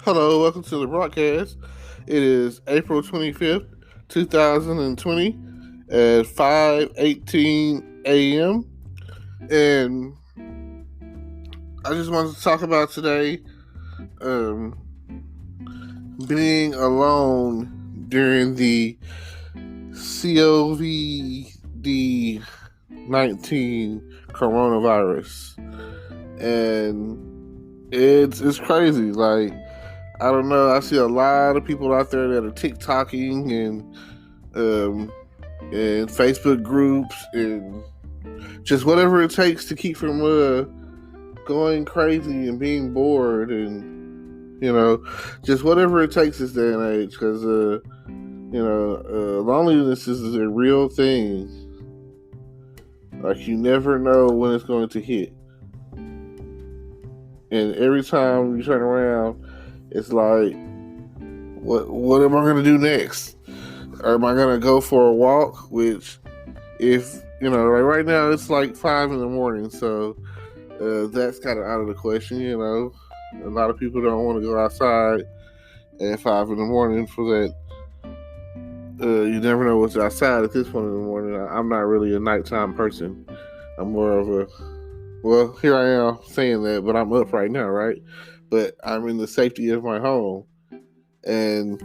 Hello, welcome to the broadcast. It is April 25th, 2020 at 5:18 a.m. And I just wanted to talk about today being alone during the COVID-19 coronavirus. And it's crazy. Like, I don't know. I see a lot of people out there that are TikToking and Facebook groups and just whatever it takes to keep from going crazy and being bored and just whatever it takes this day and age, because loneliness is a real thing. Like, you never know when it's going to hit, and every time you turn around, it's like, what am I going to do next? Or am I going to go for a walk? Which, if, like right now, it's like 5 a.m, so that's kind of out of the question, A lot of people don't want to go outside at 5 a.m. for that. You never know what's outside at this point in the morning. I'm not really a nighttime person. I'm more of well, here I am saying that, but I'm up right now, right? But I'm in the safety of my home. And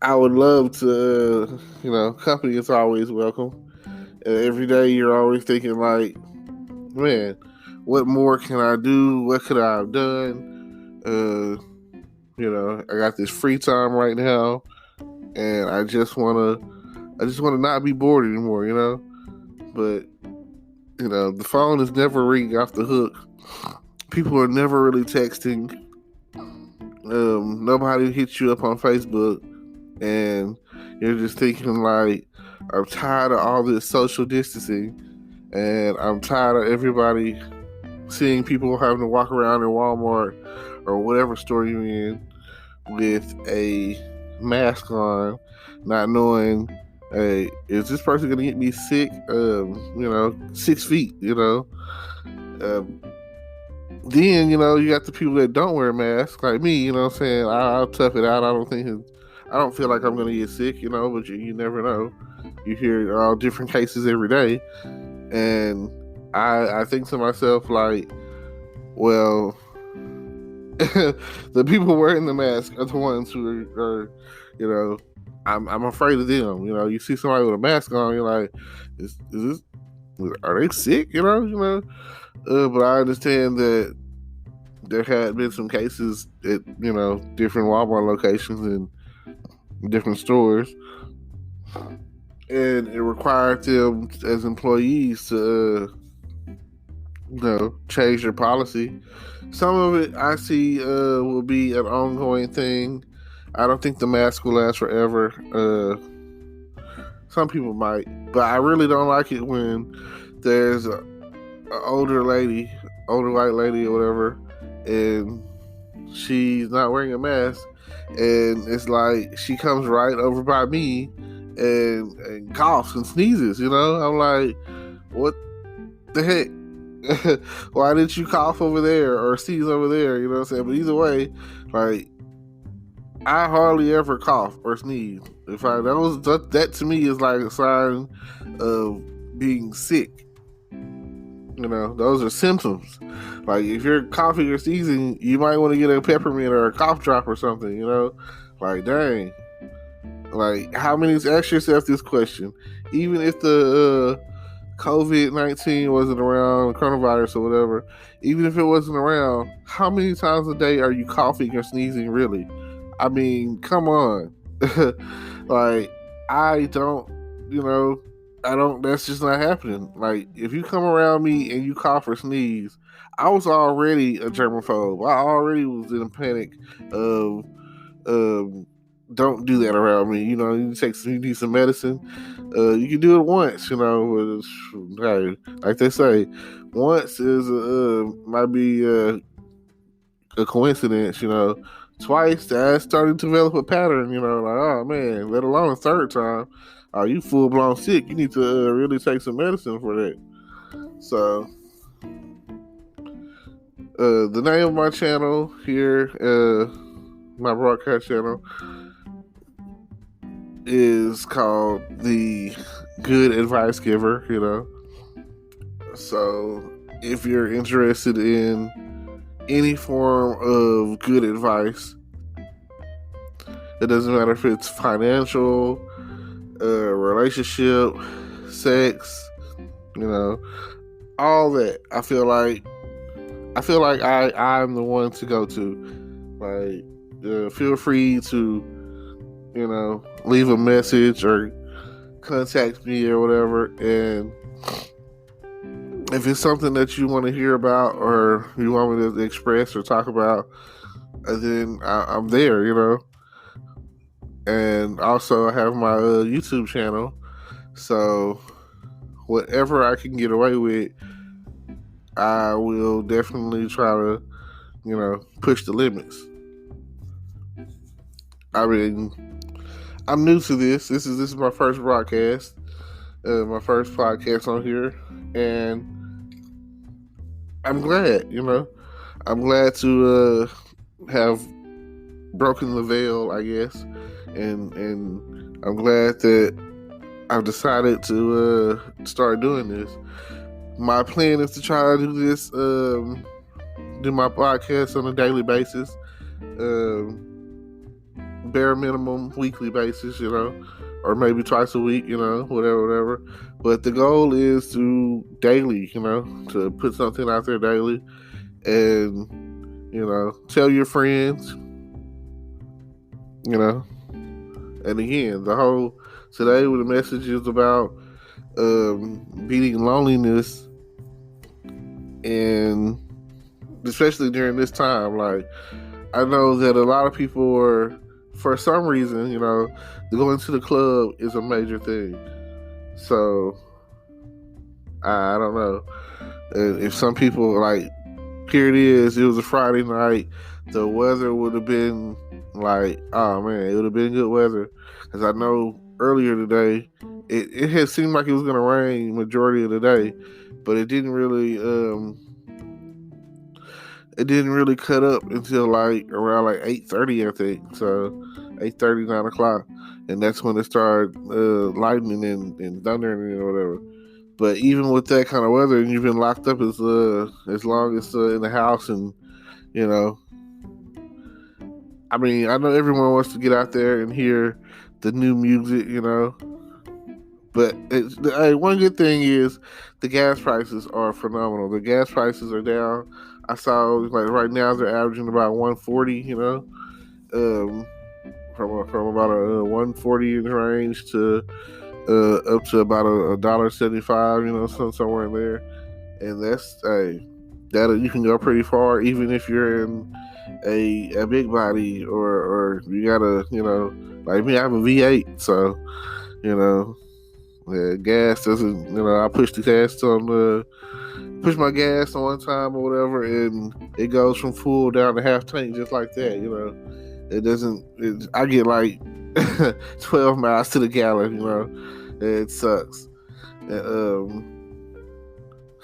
I would love to, company is always welcome. Every day you're always thinking like, man, what more can I do? What could I have done? I got this free time right now, and I just want to not be bored anymore, But, the phone is never ringing off the hook. People are never really texting. Nobody hits you up on Facebook, and you're just thinking like, I'm tired of all this social distancing, and I'm tired of everybody seeing people having to walk around in Walmart or whatever store you're in with a mask on, not knowing, hey, is this person going to get me sick? 6 feet, Then, you got the people that don't wear masks, like me, I'm saying? I'll tough it out. I don't feel like I'm going to get sick, but you never know. You hear all different cases every day. And I think to myself, like, well, the people wearing the mask are the ones who are I'm afraid of them. You see somebody with a mask on, you're like, are they sick? But I understand that there had been some cases at, different Walmart locations and different stores, and it required them as employees to, change their policy. Some of it I see will be an ongoing thing. I don't think the mask will last forever. Some people might, but I really don't like it when there's an older white lady or whatever, and she's not wearing a mask, and it's like she comes right over by me and coughs and sneezes. I'm like, what the heck? Why didn't you cough over there or sneeze over there? You know what I'm saying? But either way, like, I hardly ever cough or sneeze. That to me is like a sign of being sick. Those are symptoms. Like, if you're coughing or sneezing, you might want to get a peppermint or a cough drop or something. Like, dang. Like, how many? Ask yourself this question. Even if the COVID-19 wasn't around, coronavirus or whatever, even if it wasn't around, how many times a day are you coughing or sneezing really? I mean, come on. Like, that's just not happening. Like, if you come around me and you cough or sneeze, I was already a germaphobe. I already was in a panic of, don't do that around me. You need some medicine. You can do it once, but like they say, once is might be a coincidence, Twice, that's starting to develop a pattern, like, oh man, let alone a third time. Are you full blown sick? You need to really take some medicine for that. So The name of my channel here, my broadcast channel, is called The Good Advice Giver, So if you're interested in any form of good advice, it doesn't matter if it's financial, relationship, sex, all that. I feel like I'm the one to go to. Feel free to, leave a message or contact me or whatever. And if it's something that you want to hear about or you want me to express or talk about, then I'm there, And also I have my YouTube channel. So whatever I can get away with, I will definitely try to, push the limits. I mean, I'm new to this. This is my first broadcast, my first podcast on here, and I'm glad, I'm glad to have broken the veil, I guess, and I'm glad that I've decided to start doing this. My plan is to try to do this, do my podcast on a daily basis, bare minimum weekly basis, or maybe twice a week, whatever. But the goal is to daily, to put something out there daily and, tell your friends, And again, today the message is about beating loneliness, and especially during this time. Like, I know that a lot of people are, for some reason, going to the club is a major thing. So I don't know. If some people, like, here it is, it was a Friday night, the weather would have been like, oh man, it would have been good weather. Because I know earlier today, it had seemed like it was going to rain majority of the day, but it didn't really cut up until around 8:30, I think. So 8:30, 9 o'clock. And that's when it started lightning and thundering and whatever. But even with that kind of weather, and you've been locked up as long as in the house, and I mean, I know everyone wants to get out there and hear the new music, But one good thing is the gas prices are phenomenal. The gas prices are down. I saw right now they're averaging about $1.40, from about a $1.40 range to up to about $1.75, somewhere in there. And that's that you can go pretty far, even if you're in a big body or you gotta, like me, I have a V8, so the gas doesn't, I push my gas on one time or whatever, and it goes from full down to half tank just like that. It doesn't. I get 12 miles to the gallon. It sucks.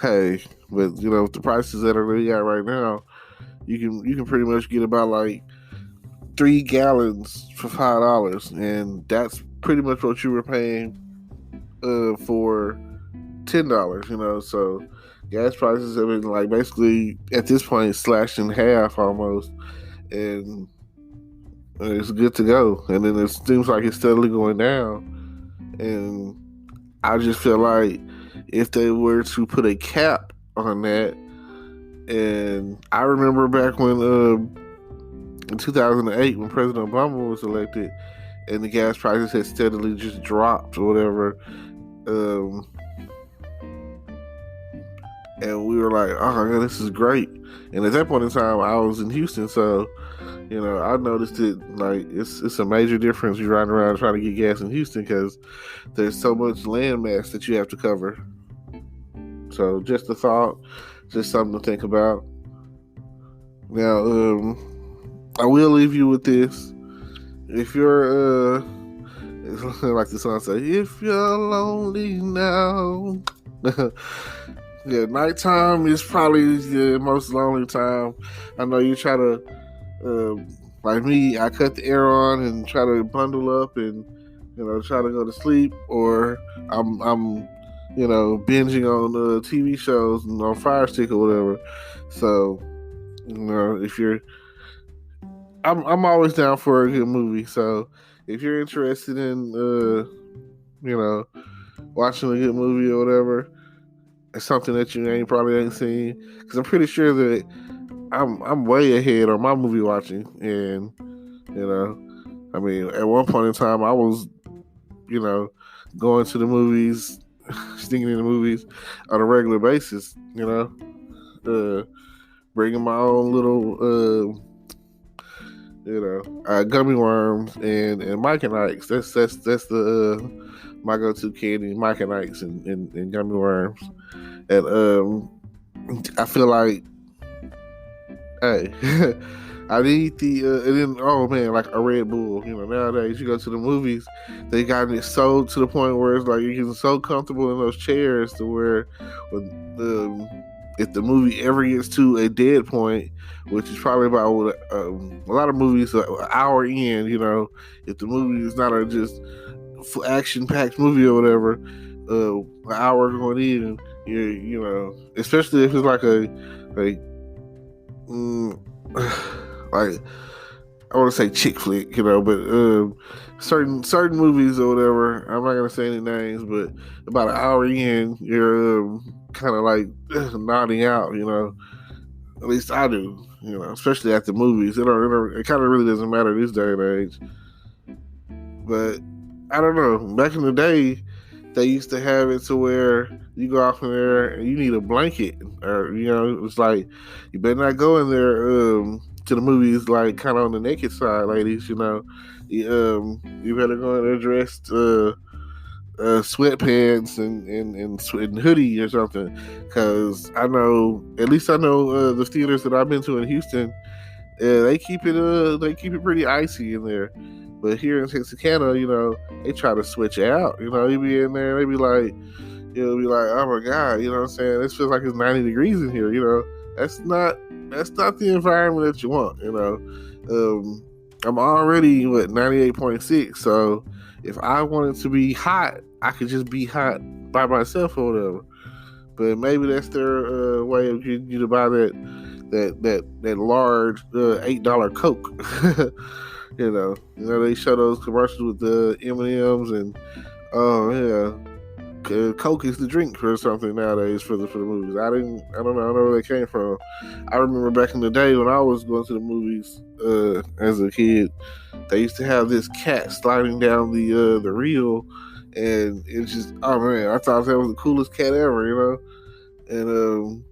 Hey, but with the prices that are really at right now, you can pretty much get about 3 gallons for $5, and that's pretty much what you were paying for $10. So gas prices have been basically at this point slashed in half almost, and it's good to go. And then it seems like it's steadily going down, and I just feel like if they were to put a cap on that, and I remember back when in 2008 when President Obama was elected and the gas prices had steadily just dropped or whatever, and we were like, oh my God, this is great. And at that point in time, I was in Houston, so I noticed it it's a major difference. You're riding around trying to get gas in Houston because there's so much landmass that you have to cover. So just a thought, just something to think about. Now, I will leave you with this. If you're like the song says, if you're lonely now, Yeah, nighttime is probably the most lonely time. I know you try to, uh, like me, I cut the air on and try to bundle up and try to go to sleep, or I'm binging on TV shows and on Fire Stick or whatever. So if you're, I'm always down for a good movie. So if you're interested in watching a good movie or whatever, it's something that you probably ain't seen, because I'm pretty sure that I'm way ahead on my movie watching. And I mean, at one point in time, I was going to the movies, sneaking in the movies on a regular basis. Bringing my own little gummy worms and Mike and Ike's. That's the my go-to candy, Mike and Ike's and gummy worms. And I feel like, hey, I need the and then, oh man, like a Red Bull. Nowadays you go to the movies, they got it so to the point where it's like you're getting so comfortable in those chairs to where when if the movie ever gets to a dead point, which is probably about a lot of movies, an hour in, if the movie is not a just action-packed movie or whatever, an hour going in, especially if it's like like I want to say chick flick, but certain movies or whatever. I'm not gonna say any names, but about an hour in, you're kind of like nodding out. At least I do. Especially at the movies. It kind of really doesn't matter this day and age. But I don't know. Back in the day, they used to have it to where you go off in there and you need a blanket, or it's like you better not go in there to the movies like kind of on the naked side, ladies. You better go in there dressed sweatpants and hoodie or something, because at least I know the theaters that I've been to in Houston, they keep it pretty icy in there. But here in Texarkana, they try to switch it out. You be in there, they be like, oh my God, you know what I'm saying? This feels like it's 90 degrees in here. That's not the environment that you want. I'm already 98.6, so if I wanted to be hot, I could just be hot by myself or whatever. But maybe that's their way of getting you to buy that large $8 Coke. They show those commercials with the M&Ms and Coke is the drink or something nowadays for the movies. I don't know where they came from. I remember back in the day when I was going to the movies as a kid, they used to have this cat sliding down the reel, and it's just, oh man, I thought that was the coolest cat ever, And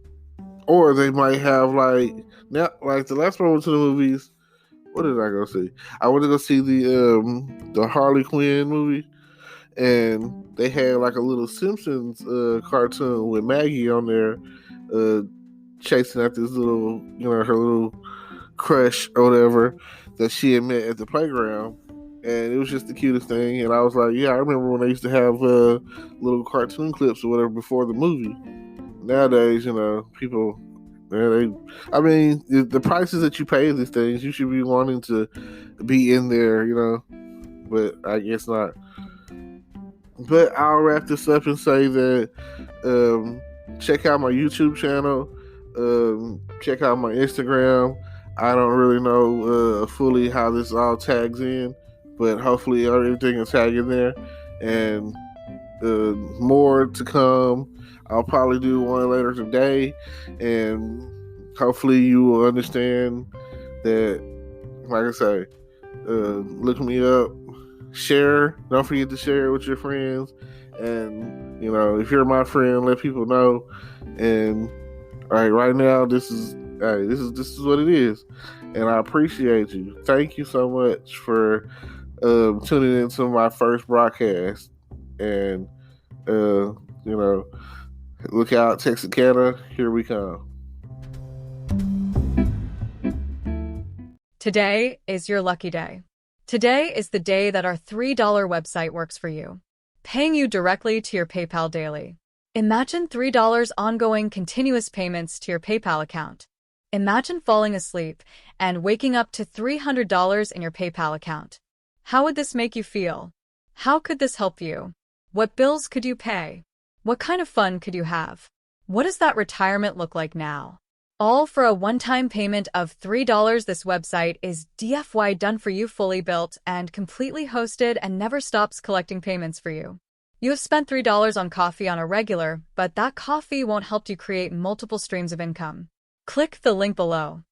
or they might have like the last time I went to the movies. What did I go see? I went to go see the Harley Quinn movie, and they had like a little Simpsons cartoon with Maggie on there, chasing after this little, her little crush or whatever that she had met at the playground, and it was just the cutest thing. And I was like, yeah, I remember when they used to have little cartoon clips or whatever before the movie. Nowadays, people. The prices that you pay these things, you should be wanting to be in there, but I guess not. But I'll wrap this up and say that check out my YouTube channel, check out my Instagram. I don't really know fully how this all tags in, but hopefully everything is tagging there, and more to come. I'll probably do one later today, and hopefully you will understand that, like I say, look me up, share. Don't forget to share it with your friends, and if you're my friend, let people know. And right now, this is what it is, and I appreciate you. Thank you so much for tuning into my first broadcast, and look out, Texarkana, here we come. Today is your lucky day. Today is the day that our $3 website works for you, paying you directly to your PayPal daily. Imagine $3 ongoing continuous payments to your PayPal account. Imagine falling asleep and waking up to $300 in your PayPal account. How would this make you feel? How could this help you? What bills could you pay? What kind of fun could you have? What does that retirement look like now? All for a one-time payment of $3. This website is DFY done for you, fully built and completely hosted, and never stops collecting payments for you. You have spent $3 on coffee on a regular, but that coffee won't help you create multiple streams of income. Click the link below.